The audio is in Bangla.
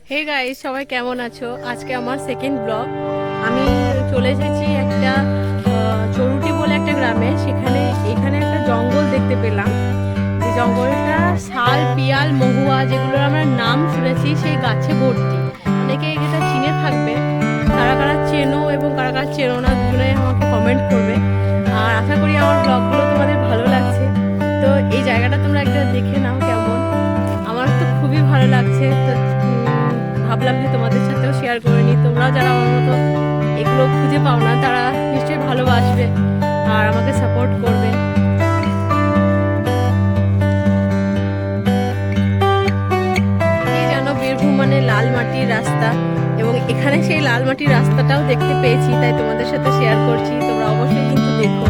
হে গাইস, সবাই কেমন আছো? আজকে আমার সেকেন্ড ব্লগ। আমি চলে এসেছি একটা চরুটি বলে একটা গ্রামে। এখানে একটা জঙ্গল দেখতে পেলাম। যে জঙ্গলটা শাল, পিয়াল, মহুয়া, যেগুলোর আমরা নাম শুনেছি, সেই গাছে ভর্তি। অনেকে এটা চিনে থাকবে। কারা কারা চেনো এবং কারা কারা চেনো না, দুজনে আমাকে কমেন্ট করবে। আর আশা করি আমার ব্লগগুলো তোমাদের ভালো লাগছে। তো এই জায়গাটা তোমরা একটা দেখে নাও কেমন। আমার তো খুবই ভালো লাগছে। তো ভাবলাম যে তোমাদের সাথেও শেয়ার করে নিই। তোমরাও যারা আমার মতো এগুলো খুঁজে পাও না, তারা নিশ্চয়ই ভালোবাসবে আর আমাকে সাপোর্ট করবে। এই জানো, বীরভূম মানে লাল মাটির রাস্তা, এবং এখানে সেই লাল মাটির রাস্তাটাও দেখতে পেয়েছি, তাই তোমাদের সাথে শেয়ার করছি। তোমরা অবশ্যই কিন্তু দেখো।